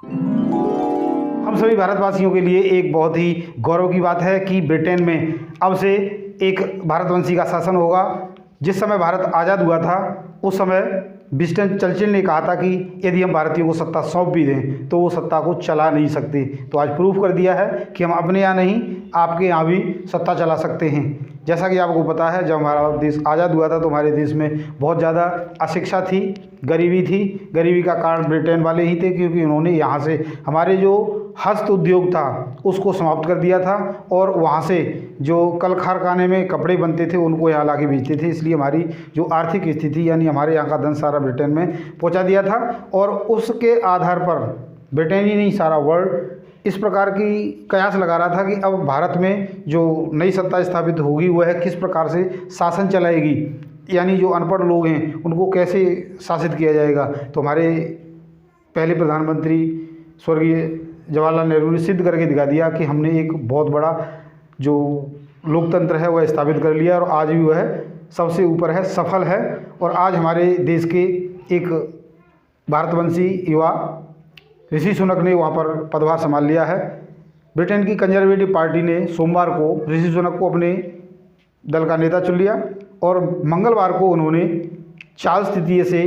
हम सभी भारतवासियों के लिए एक बहुत ही गौरव की बात है कि ब्रिटेन में अब से एक भारतवंशी का शासन होगा। जिस समय भारत आज़ाद हुआ था उस समय विंस्टन चर्चिल ने कहा था कि यदि हम भारतीयों को सत्ता सौंप भी दें तो वो सत्ता को चला नहीं सकते। तो आज प्रूफ कर दिया है कि हम अपने यहाँ नहीं आपके यहाँ भी सत्ता चला सकते हैं। जैसा कि आपको पता है, जब हमारा देश आज़ाद हुआ था तो हमारे देश में बहुत ज़्यादा अशिक्षा थी, गरीबी थी। गरीबी का कारण ब्रिटेन वाले ही थे, क्योंकि उन्होंने यहाँ से हमारे जो हस्त उद्योग था उसको समाप्त कर दिया था और वहाँ से जो कल कारखाने में कपड़े बनते थे उनको यहाँ ला के बेचते थे। इसलिए हमारी जो आर्थिक स्थिति यानी हमारे यहाँ का धन सारा ब्रिटेन में पहुँचा दिया था और उसके आधार पर ब्रिटेन ही नहीं सारा वर्ल्ड इस प्रकार की कयास लगा रहा था कि अब भारत में जो नई सत्ता स्थापित होगी वह है किस प्रकार से शासन चलाएगी, यानी जो अनपढ़ लोग हैं उनको कैसे शासित किया जाएगा। तो हमारे पहले प्रधानमंत्री स्वर्गीय जवाहरलाल नेहरू ने सिद्ध करके दिखा दिया कि हमने एक बहुत बड़ा जो लोकतंत्र है वह स्थापित कर लिया और आज भी वह सबसे ऊपर है, सफल है। और आज हमारे देश के एक भारतवंशी युवा ऋषि सुनक ने वहाँ पर पदभार संभाल लिया है। ब्रिटेन की कंजर्वेटिव पार्टी ने सोमवार को ऋषि सुनक को अपने दल का नेता चुन लिया और मंगलवार को उन्होंने चार्ल्स तृतीय से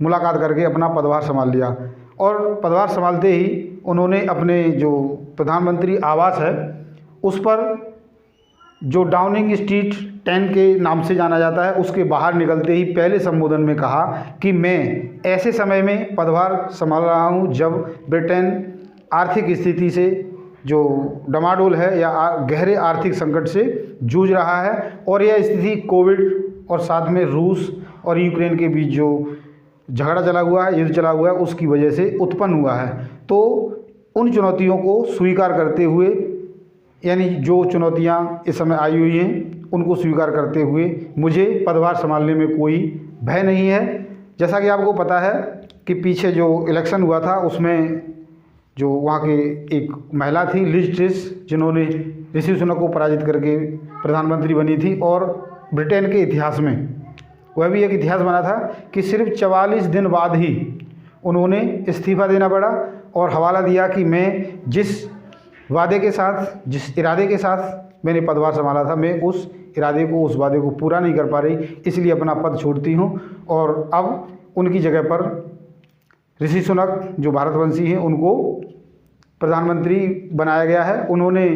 मुलाकात करके अपना पदभार संभाल लिया। और पदभार संभालते ही उन्होंने अपने जो प्रधानमंत्री आवास है उस पर जो डाउनिंग स्ट्रीट 10 के नाम से जाना जाता है उसके बाहर निकलते ही पहले संबोधन में कहा कि मैं ऐसे समय में पदभार संभाल रहा हूं जब ब्रिटेन आर्थिक स्थिति से जो डमाडोल है या गहरे आर्थिक संकट से जूझ रहा है और यह स्थिति कोविड और साथ में रूस और यूक्रेन के बीच जो झगड़ा चला हुआ है, युद्ध चला हुआ है, उसकी वजह से उत्पन्न हुआ है। तो उन चुनौतियों को स्वीकार करते हुए, यानी जो चुनौतियां इस समय आई हुई हैं उनको स्वीकार करते हुए मुझे पदभार संभालने में कोई भय नहीं है। जैसा कि आपको पता है कि पीछे जो इलेक्शन हुआ था उसमें जो वहाँ के एक महिला थी लिज ट्रस, जिन्होंने ऋषि सुनक को पराजित करके प्रधानमंत्री बनी थी और ब्रिटेन के इतिहास में वह भी एक इतिहास बना था कि सिर्फ 44 दिन बाद ही उन्होंने इस्तीफा देना पड़ा और हवाला दिया कि मैं जिस वादे के साथ, जिस इरादे के साथ मैंने पदभार संभाला था, मैं उस इरादे को, उस वादे को पूरा नहीं कर पा रही, इसलिए अपना पद छोड़ती हूँ। और अब उनकी जगह पर ऋषि सुनक जो भारतवंशी हैं उनको प्रधानमंत्री बनाया गया है। उन्होंने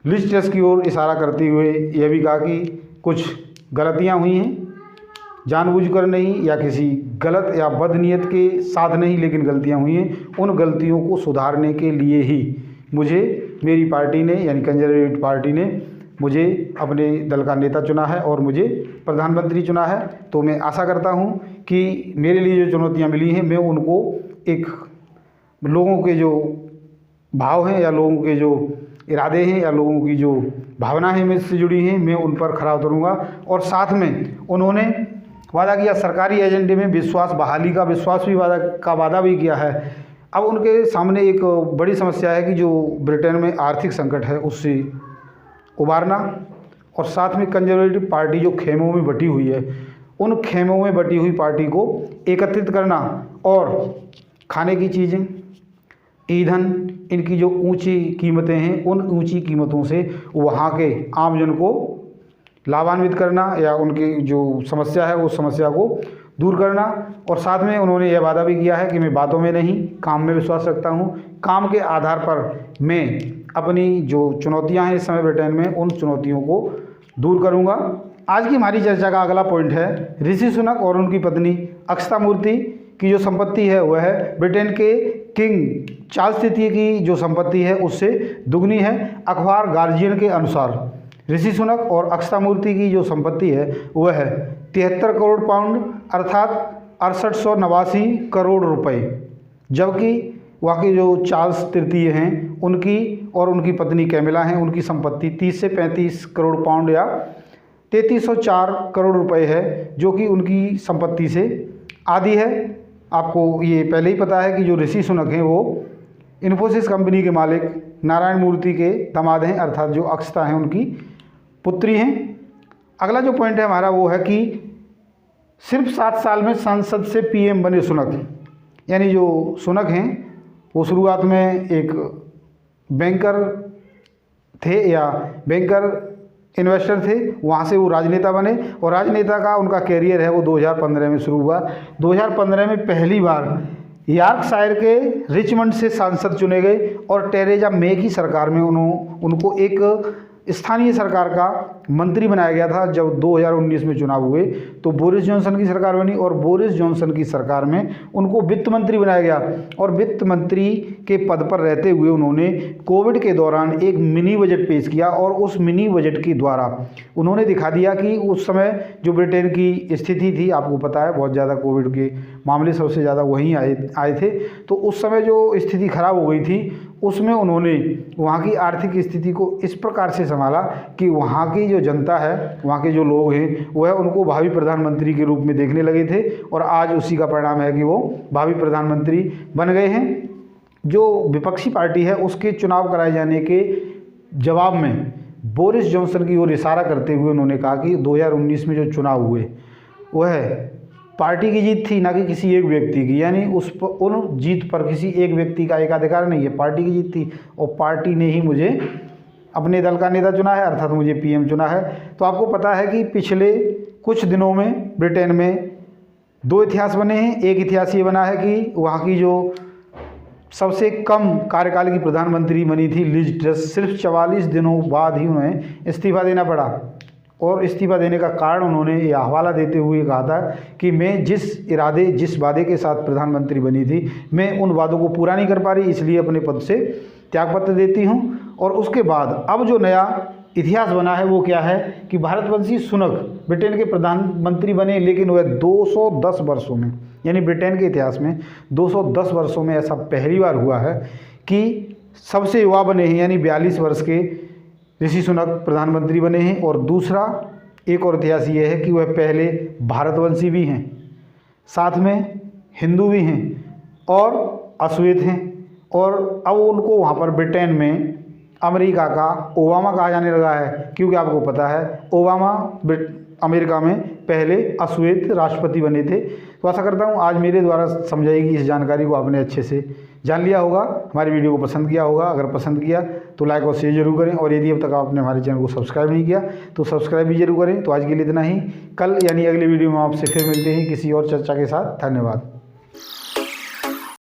लिज ट्रस की ओर इशारा करते हुए यह भी कहा कि कुछ गलतियाँ हुई हैं, जानबूझकर नहीं या किसी गलत या बदनीयत के साथ नहीं, लेकिन गलतियाँ हुई हैं। उन गलतियों को सुधारने के लिए ही मुझे मेरी पार्टी ने यानी कंजर्वेटिव पार्टी ने मुझे अपने दल का नेता चुना है और मुझे प्रधानमंत्री चुना है। तो मैं आशा करता हूं कि मेरे लिए जो चुनौतियां मिली हैं मैं उनको एक लोगों के जो भाव हैं या लोगों के जो इरादे हैं या लोगों की जो भावना है मुझसे जुड़ी हैं, मैं उन पर खरा उतरूँगा। और साथ में उन्होंने वादा किया सरकारी एजेंडे में विश्वास बहाली का वादा भी किया है। अब उनके सामने एक बड़ी समस्या है कि जो ब्रिटेन में आर्थिक संकट है उससे उबारना और साथ में कंजर्वेटिव पार्टी जो खेमों में बटी हुई है उन खेमों में बटी हुई पार्टी को एकत्रित करना और खाने की चीज़ें, ईंधन, इनकी जो ऊंची कीमतें हैं उन ऊंची कीमतों से वहाँ के आमजन को लाभान्वित करना या उनकी जो समस्या है उस समस्या को दूर करना। और साथ में उन्होंने यह वादा भी किया है कि मैं बातों में नहीं काम में विश्वास रखता हूं, काम के आधार पर मैं अपनी जो चुनौतियां हैं इस समय ब्रिटेन में उन चुनौतियों को दूर करूंगा। आज की हमारी चर्चा का अगला पॉइंट है ऋषि सुनक और उनकी पत्नी अक्षता मूर्ति की जो संपत्ति है वह है ब्रिटेन के किंग चार्ल्स तृतीय की जो संपत्ति है उससे दुगनी है। अखबार गार्जियन के अनुसार ऋषि सुनक और अक्षता मूर्ति की जो संपत्ति है वह है 73 करोड़ पाउंड अर्थात 6889 करोड़ रुपए, जबकि वहाँ के जो चार्ल्स तृतीय हैं उनकी और उनकी पत्नी कैमिला हैं उनकी संपत्ति 30 से 35 करोड़ पाउंड या 3304 करोड़ रुपए है, जो कि उनकी संपत्ति से आधी है। आपको ये पहले ही पता है कि जो ऋषि सुनक हैं वो इन्फोसिस कंपनी के मालिक नारायण मूर्ति के दामाद हैं, अर्थात जो अक्षता हैं उनकी पुत्री हैं। अगला जो पॉइंट है हमारा वो है कि सिर्फ 7 साल में संसद से पीएम बने सुनक, यानी जो सुनक हैं वो शुरुआत में एक बैंकर थे या बैंकर इन्वेस्टर थे, वहाँ से वो राजनेता बने और राजनेता का उनका कैरियर है वो 2015 में शुरू हुआ। 2015 में पहली बार यॉर्कशायर के रिचमंड से सांसद चुने गए और टेरेजा मे की सरकार में उनको एक स्थानीय सरकार का मंत्री बनाया गया था। जब 2019 में चुनाव हुए तो बोरिस जॉनसन की सरकार बनी और बोरिस जॉनसन की सरकार में उनको वित्त मंत्री बनाया गया और वित्त मंत्री के पद पर रहते हुए उन्होंने कोविड के दौरान एक मिनी बजट पेश किया और उस मिनी बजट के द्वारा उन्होंने दिखा दिया कि उस समय जो ब्रिटेन की स्थिति थी, आपको पता है बहुत ज़्यादा कोविड के मामले सबसे ज़्यादा वहीं आए थे, तो उस समय जो स्थिति खराब हो गई थी उसमें उन्होंने वहाँ की आर्थिक स्थिति को इस प्रकार से संभाला कि वहाँ की जो जनता है, वहाँ के जो लोग हैं वह उनको भावी प्रधानमंत्री के रूप में देखने लगे थे और आज उसी का परिणाम है कि वो भावी प्रधानमंत्री बन गए हैं। जो विपक्षी पार्टी है उसके चुनाव कराए जाने के जवाब में बोरिस जॉनसन की ओर इशारा करते हुए उन्होंने कहा कि 2019 में जो चुनाव हुए वह पार्टी की जीत थी, ना कि किसी एक व्यक्ति की, यानी उन जीत पर किसी एक व्यक्ति का एकाधिकार नहीं है, पार्टी की जीत थी और पार्टी ने ही मुझे अपने दल का नेता चुना है, अर्थात मुझे पीएम चुना है। तो आपको पता है कि पिछले कुछ दिनों में ब्रिटेन में दो इतिहास बने हैं। एक इतिहास ये बना है कि वहाँ की जो सबसे कम कार्यकाल की प्रधानमंत्री बनी थी लिज ट्रस, सिर्फ 44 दिनों बाद ही उन्हें इस्तीफा देना पड़ा और इस्तीफा देने का कारण उन्होंने यह हवाला देते हुए कहा था कि मैं जिस वादे के साथ प्रधानमंत्री बनी थी मैं उन वादों को पूरा नहीं कर पा रही, इसलिए अपने पद से त्यागपत्र देती हूं। और उसके बाद अब जो नया इतिहास बना है वो क्या है कि भारतवंशी सुनक ब्रिटेन के प्रधानमंत्री बने, लेकिन वह 210 वर्षों में, यानी ब्रिटेन के इतिहास में 210 वर्षों में ऐसा पहली बार हुआ है कि सबसे युवा बने हैं, यानी 42 वर्ष के ऋषि सुनक प्रधानमंत्री बने हैं। और दूसरा एक और इतिहास ये है कि वह पहले भारतवंशी भी हैं, साथ में हिंदू भी हैं और अश्वेत हैं, और अब उनको वहाँ पर ब्रिटेन में अमेरिका का ओबामा कहा जाने लगा है, क्योंकि आपको पता है ओबामा अमेरिका में पहले अश्वेत राष्ट्रपति बने थे। तो आशा करता हूँ आज मेरे द्वारा समझाई गई इस जानकारी को आपने अच्छे से जान लिया होगा, हमारी वीडियो को पसंद किया होगा। अगर पसंद किया तो लाइक और शेयर जरूर करें और यदि अब तक आपने हमारे चैनल को सब्सक्राइब नहीं किया तो सब्सक्राइब भी जरूर करें। तो आज के लिए इतना ही, कल यानी अगले वीडियो में आपसे फिर मिलते हैं किसी और चर्चा के साथ। धन्यवाद।